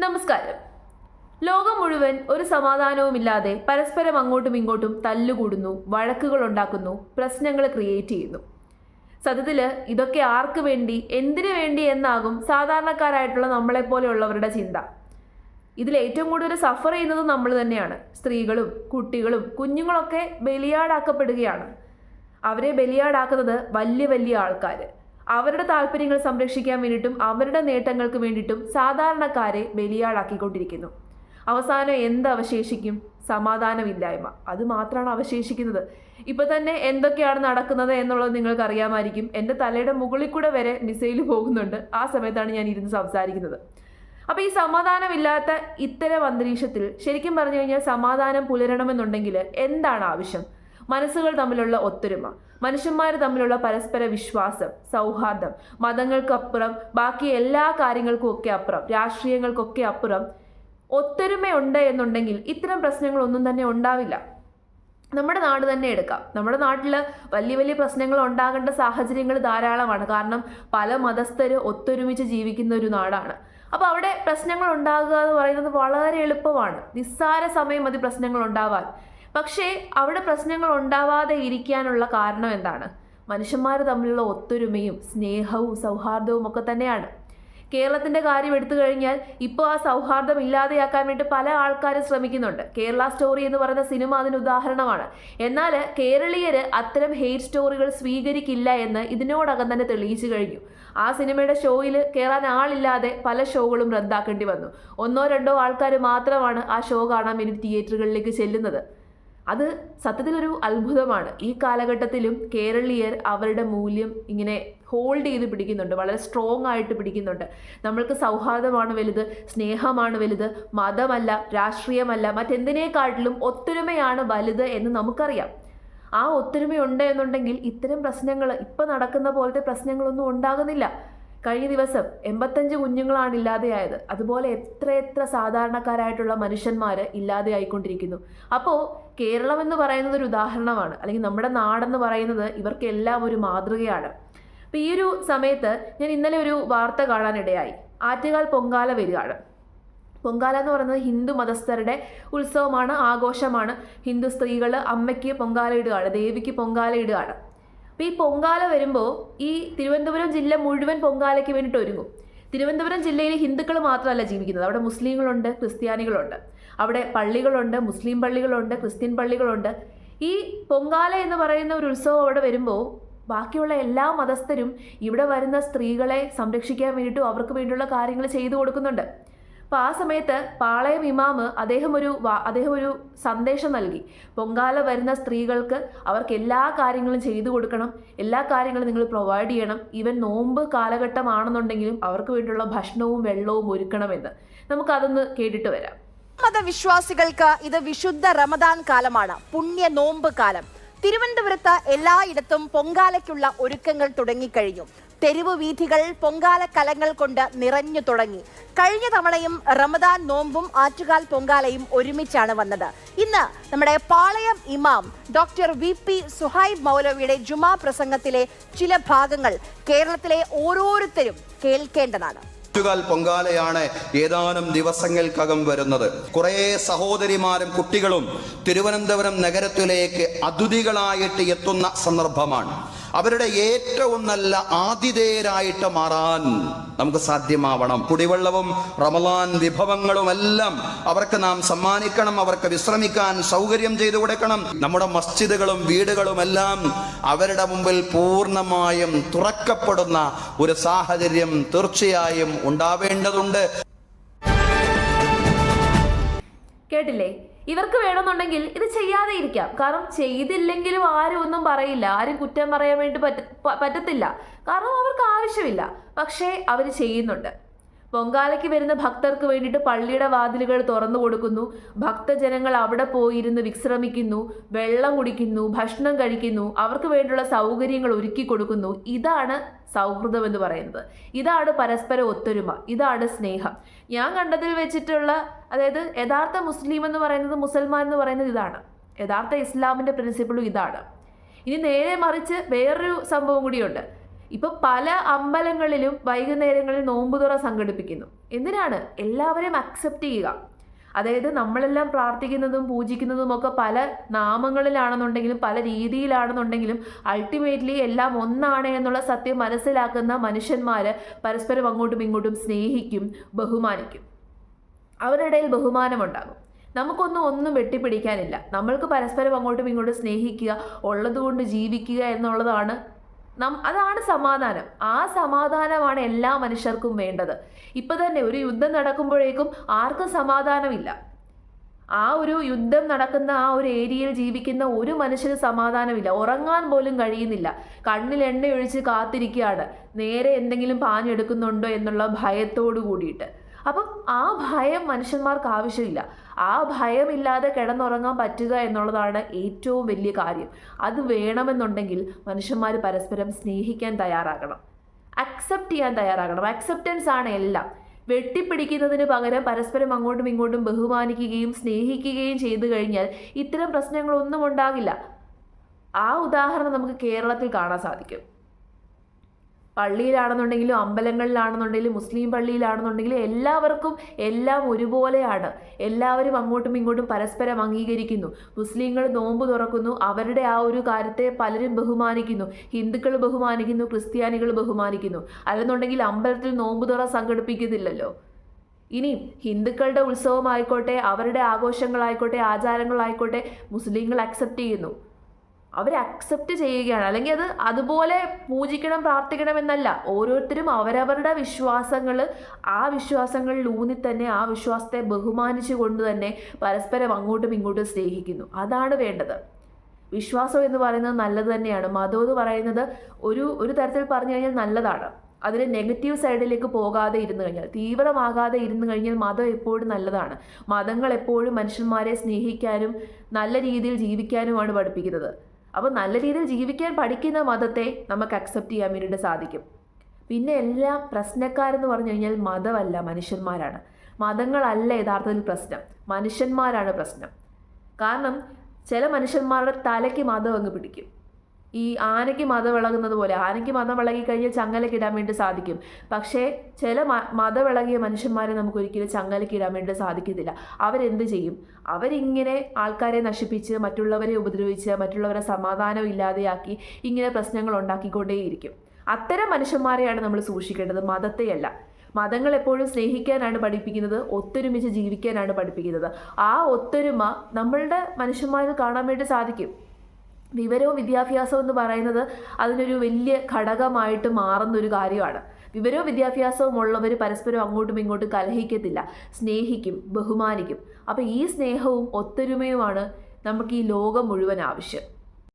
നമസ്കാരം. ലോകം മുഴുവൻ ഒരു സമാധാനവുമില്ലാതെ പരസ്പരം അങ്ങോട്ടും ഇങ്ങോട്ടും തല്ലുകൂടുന്നു, വഴക്കുകൾ ഉണ്ടാക്കുന്നു, പ്രശ്നങ്ങൾ ക്രിയേറ്റ് ചെയ്യുന്നു. സത്യത്തിൽ ഇതൊക്കെ ആർക്ക് വേണ്ടി, എന്തിനു വേണ്ടി എന്നാകും സാധാരണക്കാരായിട്ടുള്ള നമ്മളെപ്പോലെയുള്ളവരുടെ ചിന്ത. ഇതിൽ ഏറ്റവും കൂടുതൽ സഫർ ചെയ്യുന്നത് നമ്മൾ തന്നെയാണ്. സ്ത്രീകളും കുട്ടികളും കുഞ്ഞുങ്ങളൊക്കെ ബലിയാടാക്കപ്പെടുകയാണ്. അവരെ ബലിയാടാക്കുന്നത് വലിയ വലിയ ആൾക്കാർ. അവരുടെ താല്പര്യങ്ങൾ സംരക്ഷിക്കാൻ വേണ്ടിയിട്ടും അവരുടെ നേട്ടങ്ങൾക്ക് വേണ്ടിയിട്ടും സാധാരണക്കാരെ ബലിയാടാക്കിക്കൊണ്ടിരിക്കുന്നു. അവസാനം എന്ത് അവശേഷിക്കും? സമാധാനമില്ലായ്മ. അത് മാത്രമാണ് അവശേഷിക്കുന്നത്. ഇപ്പൊ തന്നെ എന്തൊക്കെയാണ് നടക്കുന്നത് എന്നുള്ളത് നിങ്ങൾക്ക് അറിയാമായിരിക്കും. എൻ്റെ തലയുടെ മുകളിൽ കൂടെ വരെ മിസൈൽ പോകുന്നുണ്ട്. ആ സമയത്താണ് ഞാൻ ഇരുന്ന് സംസാരിക്കുന്നത്. അപ്പോൾ ഈ സമാധാനമില്ലാത്ത ഇത്തരം അന്തരീക്ഷത്തിൽ ശരിക്കും പറഞ്ഞു കഴിഞ്ഞാൽ സമാധാനം പുലരണമെന്നുണ്ടെങ്കിൽ എന്താണ് ആവശ്യം? മനസ്സുകൾ തമ്മിലുള്ള ഒത്തൊരുമ, മനുഷ്യന്മാർ തമ്മിലുള്ള പരസ്പര വിശ്വാസം, സൗഹാർദ്ദം, മതങ്ങൾക്കപ്പുറം ബാക്കി എല്ലാ കാര്യങ്ങൾക്കും ഒക്കെ അപ്പുറം, രാഷ്ട്രീയങ്ങൾക്കൊക്കെ അപ്പുറം ഒത്തൊരുമയുണ്ട് എന്നുണ്ടെങ്കിൽ ഇത്തരം പ്രശ്നങ്ങളൊന്നും തന്നെ ഉണ്ടാവില്ല. നമ്മുടെ നാട് തന്നെ എടുക്കാം. നമ്മുടെ നാട്ടിൽ വലിയ വലിയ പ്രശ്നങ്ങൾ ഉണ്ടാകേണ്ട സാഹചര്യങ്ങൾ ധാരാളമാണ്. കാരണം പല മതസ്ഥർ ഒത്തൊരുമിച്ച് ജീവിക്കുന്ന ഒരു നാടാണ്. അപ്പോൾ അവിടെ പ്രശ്നങ്ങൾ ഉണ്ടാകുക എന്ന് പറയുന്നത് വളരെ എളുപ്പമാണ്. നിസ്സാര സമയം മതി പ്രശ്നങ്ങൾ ഉണ്ടാവാൻ. പക്ഷേ അവിടെ പ്രശ്നങ്ങൾ ഉണ്ടാവാതെ ഇരിക്കാനുള്ള കാരണം എന്താണ്? മനുഷ്യന്മാർ തമ്മിലുള്ള ഒത്തൊരുമയും സ്നേഹവും സൗഹാർദ്ദവും ഒക്കെ തന്നെയാണ്. കേരളത്തിൻ്റെ കാര്യം എടുത്തു കഴിഞ്ഞാൽ ഇപ്പോൾ ആ സൗഹാർദ്ദം ഇല്ലാതെയാക്കാൻ വേണ്ടി പല ആൾക്കാരും ശ്രമിക്കുന്നുണ്ട്. കേരള സ്റ്റോറി എന്ന് പറയുന്ന സിനിമ അതിന് ഉദാഹരണമാണ്. എന്നാൽ കേരളീയർ അത്തരം ഹെയ്റ്റ് സ്റ്റോറികൾ സ്വീകരിക്കില്ല എന്ന് ഇതിനോടകം തന്നെ തെളിയിച്ചു കഴിഞ്ഞു. ആ സിനിമയുടെ ഷോയിൽ കയറാൻ ആളില്ലാതെ പല ഷോകളും റദ്ദാക്കേണ്ടി വന്നു. ഒന്നോ രണ്ടോ ആൾക്കാർ മാത്രമാണ് ആ ഷോ കാണാൻ വേണ്ടി തിയേറ്ററുകളിലേക്ക് ചെല്ലുന്നത്. അത് സത്യത്തിലൊരു അത്ഭുതമാണ്. ഈ കാലഘട്ടത്തിലും കേരളീയർ അവരുടെ മൂല്യം ഇങ്ങനെ ഹോൾഡ് ചെയ്ത് പിടിക്കുന്നുണ്ട്, വളരെ സ്ട്രോങ് ആയിട്ട് പിടിക്കുന്നുണ്ട്. നമ്മൾക്ക് സൗഹാർദ്ദമാണ് വലുത്, സ്നേഹമാണ് വലുത്, മതമല്ല, രാഷ്ട്രീയമല്ല, മറ്റെന്തിനേക്കാട്ടിലും ഒത്തൊരുമയാണ് വലുത് എന്ന് നമുക്കറിയാം. ആ ഒത്തൊരുമയുണ്ട് എന്നുണ്ടെങ്കിൽ ഇത്തരം പ്രശ്നങ്ങൾ ഇപ്പം നടക്കുന്ന പോലത്തെ പ്രശ്നങ്ങളൊന്നും ഉണ്ടാകുന്നില്ല. കഴിഞ്ഞ ദിവസം 85 കുഞ്ഞുങ്ങളാണ് ഇല്ലാതെയായത്. അതുപോലെ എത്ര സാധാരണക്കാരായിട്ടുള്ള മനുഷ്യന്മാർ ഇല്ലാതെയായിക്കൊണ്ടിരിക്കുന്നു. അപ്പോൾ കേരളം എന്ന് പറയുന്നത് ഒരു ഉദാഹരണമാണ്, അല്ലെങ്കിൽ നമ്മുടെ നാടെന്ന് പറയുന്നത് ഇവർക്കെല്ലാം ഒരു മാതൃകയാണ്. അപ്പോൾ ഈ ഒരു സമയത്ത് ഞാൻ ഇന്നലെ ഒരു വാർത്ത കാണാനിടയായി. ആറ്റുകാൽ പൊങ്കാല വരികയാണ്. പൊങ്കാല എന്ന് പറയുന്നത് ഹിന്ദു മതസ്ഥരുടെ ഉത്സവമാണ്, ആഘോഷമാണ്. ഹിന്ദു സ്ത്രീകൾ അമ്മയ്ക്ക് പൊങ്കാല ഇടുകയാണ്, ദേവിക്ക് പൊങ്കാല ഇടുകയാണ്. അപ്പോൾ ഈ പൊങ്കാല വരുമ്പോൾ ഈ തിരുവനന്തപുരം ജില്ല മുഴുവൻ പൊങ്കാലയ്ക്ക് വേണ്ടിയിട്ട് ഒരുങ്ങും. തിരുവനന്തപുരം ജില്ലയിൽ ഹിന്ദുക്കൾ മാത്രമല്ല ജീവിക്കുന്നത്, അവിടെ മുസ്ലിങ്ങളുണ്ട്, ക്രിസ്ത്യാനികളുണ്ട്, അവിടെ പള്ളികളുണ്ട്, മുസ്ലിം പള്ളികളുണ്ട്, ക്രിസ്ത്യൻ പള്ളികളുണ്ട്. ഈ പൊങ്കാല എന്ന് പറയുന്ന ഒരു ഉത്സവം അവിടെ വരുമ്പോൾ ബാക്കിയുള്ള എല്ലാ മതസ്ഥരും ഇവിടെ വരുന്ന സ്ത്രീകളെ സംരക്ഷിക്കാൻ വേണ്ടിയിട്ടും അവർക്ക് വേണ്ടിയുള്ള കാര്യങ്ങൾ ചെയ്തു കൊടുക്കുന്നുണ്ട്. അപ്പോൾ ആ സമയത്ത് പാളയം ഇമാമ് അദ്ദേഹം ഒരു സന്ദേശം നൽകി. പൊങ്കാല വരുന്ന സ്ത്രീകൾക്ക് അവർക്ക് എല്ലാ കാര്യങ്ങളും ചെയ്തു കൊടുക്കണം, എല്ലാ കാര്യങ്ങളും നിങ്ങൾ പ്രൊവൈഡ് ചെയ്യണം. ഈവൻ നോമ്പ് കാലഘട്ടമാണെന്നുണ്ടെങ്കിലും അവർക്ക് വേണ്ടിയുള്ള ഭക്ഷണവും വെള്ളവും ഒരുക്കണമെന്ന്. നമുക്കതൊന്ന് കേട്ടിട്ട് വരാം. മതവിശ്വാസികൾക്ക് ഇത് വിശുദ്ധ റമദാൻ കാലമാണ്, പുണ്യ നോമ്പ് കാലം. തിരുവനന്തപുരത്ത് എല്ലായിടത്തും പൊങ്കാലയ്ക്കുള്ള ഒരുക്കങ്ങൾ തുടങ്ങിക്കഴിഞ്ഞു. തെരുവ് വീഥികൾ പൊങ്കാല കലങ്ങൾ കൊണ്ട് നിറഞ്ഞു തുടങ്ങി. കഴിഞ്ഞ തവണയും റമദാൻ നോമ്പും ആറ്റുകാൽ പൊങ്കാലയും ഒരുമിച്ചാണ് വന്നത്. ഇന്ന് നമ്മുടെ പാളയം ഇമാം ഡോക്ടർ VP സുഹൈബ് മൗലവിയുടെ ജുമാ പ്രസംഗത്തിലെ ചില ഭാഗങ്ങൾ കേരളത്തിലെ ഓരോരുത്തരും കേൾക്കേണ്ടതാണ്. ആറ്റുകാൽ പൊങ്കാലയാണ് ഏതാനും ദിവസങ്ങൾക്കകം വരുന്നത്. കുറേ സഹോദരിമാരും കുട്ടികളും തിരുവനന്തപുരം നഗരത്തിലേക്ക് അതിഥികളായിട്ട് എത്തുന്ന സന്ദർഭമാണ്. അവരുടെ ഏറ്റവും നല്ല ആതിഥേയരായിട്ട് മാറാൻ നമുക്ക് സാധ്യമാവണം. കുടിവെള്ളവും റമദാൻ വിഭവങ്ങളുമെല്ലാം അവർക്ക് നാം സമ്മാനിക്കണം. അവർക്ക് വിശ്രമിക്കാൻ സൗകര്യം ചെയ്തു കൊടുക്കണം. നമ്മുടെ മസ്ജിദുകളും വീടുകളുമെല്ലാം അവരുടെ മുമ്പിൽ പൂർണ്ണമായും തുറക്കപ്പെടുന്ന ഒരു സാഹചര്യം തീർച്ചയായും ഉണ്ടാവേണ്ടതുണ്ട്. കേട്ടില്ലേ? ഇവർക്ക് വേണമെന്നുണ്ടെങ്കിൽ ഇത് ചെയ്യാതെ ഇരിക്കാം. കാരണം ചെയ്തില്ലെങ്കിലും ആരും ഒന്നും പറയില്ല, ആരും കുറ്റം പറയാൻ വേണ്ടി പറ്റത്തില്ല. കാരണം അവർക്ക് ആവശ്യമില്ല. പക്ഷേ അവർ ചെയ്യുന്നുണ്ട്. പൊങ്കാലയ്ക്ക് വരുന്ന ഭക്തർക്ക് വേണ്ടിയിട്ട് പള്ളിയുടെ വാതിലുകൾ തുറന്നു കൊടുക്കുന്നു. ഭക്തജനങ്ങൾ അവിടെ പോയിരുന്ന് വിശ്രമിക്കുന്നു, വെള്ളം കുടിക്കുന്നു, ഭക്ഷണം കഴിക്കുന്നു, അവർക്ക് വേണ്ടിയുള്ള സൗകര്യങ്ങൾ ഒരുക്കി കൊടുക്കുന്നു. ഇതാണ് സൗഹൃദം എന്ന് പറയുന്നത്. ഇതാണ് പരസ്പര ഒത്തൊരുമ, ഇതാണ് സ്നേഹം. ഞാൻ കണ്ടതിൽ വെച്ചിട്ടുള്ള, അതായത് യഥാർത്ഥ മുസ്ലിം എന്ന് പറയുന്നത്, മുസൽമാൻ എന്ന് പറയുന്നത് ഇതാണ്. യഥാർത്ഥ ഇസ്ലാമിൻ്റെ പ്രിൻസിപ്പിളും ഇതാണ്. ഇനി നേരെ മറിച്ച് വേറൊരു സംഭവം കൂടിയുണ്ട്. ഇപ്പം പല അമ്പലങ്ങളിലും വൈകുന്നേരങ്ങളിൽ നോമ്പുതുറ സംഘടിപ്പിക്കുന്നു. എന്തിനാണ്? എല്ലാവരെയും അക്സെപ്റ്റ് ചെയ്യുക. അതായത് നമ്മളെല്ലാം പ്രാർത്ഥിക്കുന്നതും പൂജിക്കുന്നതും ഒക്കെ പല നാമങ്ങളിലാണെന്നുണ്ടെങ്കിലും പല രീതിയിലാണെന്നുണ്ടെങ്കിലും അൾട്ടിമേറ്റ്ലി എല്ലാം ഒന്നാണ് എന്നുള്ള സത്യം മനസ്സിലാക്കുന്ന മനുഷ്യന്മാർ പരസ്പരം അങ്ങോട്ടും ഇങ്ങോട്ടും സ്നേഹിക്കും, ബഹുമാനിക്കും. അവരുടെ ഇടയിൽ ബഹുമാനമുണ്ടാകും. ഒന്നും വെട്ടിപ്പിടിക്കാനില്ല. നമ്മൾക്ക് പരസ്പരം അങ്ങോട്ടും ഇങ്ങോട്ടും സ്നേഹിക്കുക, ഉള്ളതുകൊണ്ട് ജീവിക്കുക എന്നുള്ളതാണ് അതാണ് സമാധാനം. ആ സമാധാനമാണ് എല്ലാ മനുഷ്യർക്കും വേണ്ടത്. ഇപ്പം തന്നെ ഒരു യുദ്ധം നടക്കുമ്പോഴേക്കും ആർക്കും സമാധാനമില്ല. ആ ഒരു യുദ്ധം നടക്കുന്ന ആ ഒരു ഏരിയയിൽ ജീവിക്കുന്ന ഒരു മനുഷ്യന് സമാധാനമില്ല. ഉറങ്ങാൻ പോലും കഴിയുന്നില്ല. കണ്ണിൽ എണ്ണയൊഴിച്ച് കാത്തിരിക്കുകയാണ്, നേരെ എന്തെങ്കിലും പാഞ്ഞെടുക്കുന്നുണ്ടോ എന്നുള്ള ഭയത്തോടു കൂടിയിട്ട്. അപ്പം ആ ഭയം മനുഷ്യന്മാർക്ക് ആവശ്യമില്ല. ആ ഭയമില്ലാതെ കിടന്നുറങ്ങാൻ പറ്റുക എന്നുള്ളതാണ് ഏറ്റവും വലിയ കാര്യം. അത് വേണമെന്നുണ്ടെങ്കിൽ മനുഷ്യന്മാർ പരസ്പരം സ്നേഹിക്കാൻ തയ്യാറാകണം, അക്സെപ്റ്റ് ചെയ്യാൻ തയ്യാറാകണം. അക്സെപ്റ്റൻസ് ആണ് എല്ലാം. വെട്ടിപ്പിടിക്കുന്നതിന് പകരം പരസ്പരം അങ്ങോട്ടും ഇങ്ങോട്ടും ബഹുമാനിക്കുകയും സ്നേഹിക്കുകയും ചെയ്തു കഴിഞ്ഞാൽ ഇത്തരം പ്രശ്നങ്ങളൊന്നും ഉണ്ടാകില്ല. ആ ഉദാഹരണം നമുക്ക് കേരളത്തിൽ കാണാൻ സാധിക്കും. പള്ളിയിലാണെന്നുണ്ടെങ്കിലും അമ്പലങ്ങളിലാണെന്നുണ്ടെങ്കിലും മുസ്ലിം പള്ളിയിലാണെന്നുണ്ടെങ്കിലും എല്ലാവർക്കും എല്ലാം ഒരുപോലെയാണ്. എല്ലാവരും അങ്ങോട്ടും ഇങ്ങോട്ടും പരസ്പരം അംഗീകരിക്കുന്നു. മുസ്ലിങ്ങൾ നോമ്പ് തുറക്കുന്നു, അവരുടെ ആ ഒരു കാര്യത്തെ പലരും ബഹുമാനിക്കുന്നു. ഹിന്ദുക്കൾ ബഹുമാനിക്കുന്നു, ക്രിസ്ത്യാനികൾ ബഹുമാനിക്കുന്നു. അല്ലെന്നുണ്ടെങ്കിൽ അമ്പലത്തിൽ നോമ്പ് തുറ സംഘടിപ്പിക്കുന്നില്ലല്ലോ. ഇനി ഹിന്ദുക്കളുടെ ഉത്സവമായിക്കോട്ടെ, അവരുടെ ആഘോഷങ്ങളായിക്കോട്ടെ, ആചാരങ്ങളായിക്കോട്ടെ മുസ്ലിങ്ങൾ അക്സെപ്റ്റ് ചെയ്യുന്നു. അവർ അക്സെപ്റ്റ് ചെയ്യുകയാണ്. അല്ലെങ്കിൽ അത് അതുപോലെ പൂജിക്കണം, പ്രാർത്ഥിക്കണം എന്നല്ല. ഓരോരുത്തരും അവരവരുടെ വിശ്വാസങ്ങൾ, ആ വിശ്വാസങ്ങളിൽ ഊന്നി തന്നെ ആ വിശ്വാസത്തെ ബഹുമാനിച്ചു കൊണ്ട് തന്നെ പരസ്പരം അങ്ങോട്ടും ഇങ്ങോട്ടും സ്നേഹിക്കുന്നു. അതാണ് വേണ്ടത്. വിശ്വാസം എന്ന് പറയുന്നത് നല്ലത് തന്നെയാണ്. മതം എന്ന് പറയുന്നത് ഒരു തരത്തിൽ പറഞ്ഞു കഴിഞ്ഞാൽ നല്ലതാണ്. അതിന് നെഗറ്റീവ് സൈഡിലേക്ക് പോകാതെ ഇരുന്ന് കഴിഞ്ഞാൽ, തീവ്രമാകാതെ ഇരുന്ന് കഴിഞ്ഞാൽ മതം എപ്പോഴും നല്ലതാണ്. മതങ്ങൾ എപ്പോഴും മനുഷ്യന്മാരെ സ്നേഹിക്കാനും നല്ല രീതിയിൽ ജീവിക്കാനുമാണ് പഠിപ്പിക്കുന്നത്. അപ്പോൾ നല്ല രീതിയിൽ ജീവിക്കാൻ പഠിക്കുന്ന മതത്തെ നമുക്ക് അക്സെപ്റ്റ് ചെയ്യാൻ വേണ്ടിയിട്ട് സാധിക്കും. പിന്നെ എല്ലാം പ്രശ്നക്കാരെന്ന് പറഞ്ഞു കഴിഞ്ഞാൽ മതമല്ല, മനുഷ്യന്മാരാണ്. മതങ്ങളല്ല യഥാർത്ഥത്തിൽ പ്രശ്നം, മനുഷ്യന്മാരാണ് പ്രശ്നം. കാരണം ചില മനുഷ്യന്മാരുടെ തലയ്ക്ക് മതം അങ്ങ് പിടിക്കും. ഈ ആനയ്ക്ക് മതം ഇളകുന്നത് പോലെ, ആനയ്ക്ക് മതം ഇളകി കഴിഞ്ഞാൽ ചങ്ങലക്കിടാൻ വേണ്ടി സാധിക്കും. പക്ഷേ ചില മതമിളകിയ മനുഷ്യന്മാരെ നമുക്കൊരിക്കലും ചങ്ങലക്കിടാൻ വേണ്ടി സാധിക്കത്തില്ല. അവരെന്ത് ചെയ്യും? അവരിങ്ങനെ ആൾക്കാരെ നശിപ്പിച്ച്, മറ്റുള്ളവരെ ഉപദ്രവിച്ച്, മറ്റുള്ളവരെ സമാധാനം ഇല്ലാതെയാക്കി ഇങ്ങനെ പ്രശ്നങ്ങൾ ഉണ്ടാക്കിക്കൊണ്ടേയിരിക്കും. അത്തരം മനുഷ്യന്മാരെയാണ് നമ്മൾ സൂക്ഷിക്കേണ്ടത്, മതത്തെയല്ല. മതങ്ങൾ എപ്പോഴും സ്നേഹിക്കാനാണ് പഠിപ്പിക്കുന്നത്, ഒത്തൊരുമിച്ച് ജീവിക്കാനാണ് പഠിപ്പിക്കുന്നത്. ആ ഒത്തൊരുമ നമ്മളുടെ മനുഷ്യന്മാരിൽ കാണാൻ വേണ്ടി സാധിക്കും. വിവരവും വിദ്യാഭ്യാസവും എന്ന് പറയുന്നത് അതിനൊരു വലിയ ഘടകമായിട്ട് മാറുന്നൊരു കാര്യമാണ്. വിവരവും വിദ്യാഭ്യാസവും ഉള്ളവർ പരസ്പരം അങ്ങോട്ടും ഇങ്ങോട്ടും കലഹിക്കത്തില്ല, സ്നേഹിക്കും, ബഹുമാനിക്കും. അപ്പോൾ ഈ സ്നേഹവും ഒത്തൊരുമയുമാണ് നമുക്ക് ഈ ലോകം മുഴുവൻ ആവശ്യം.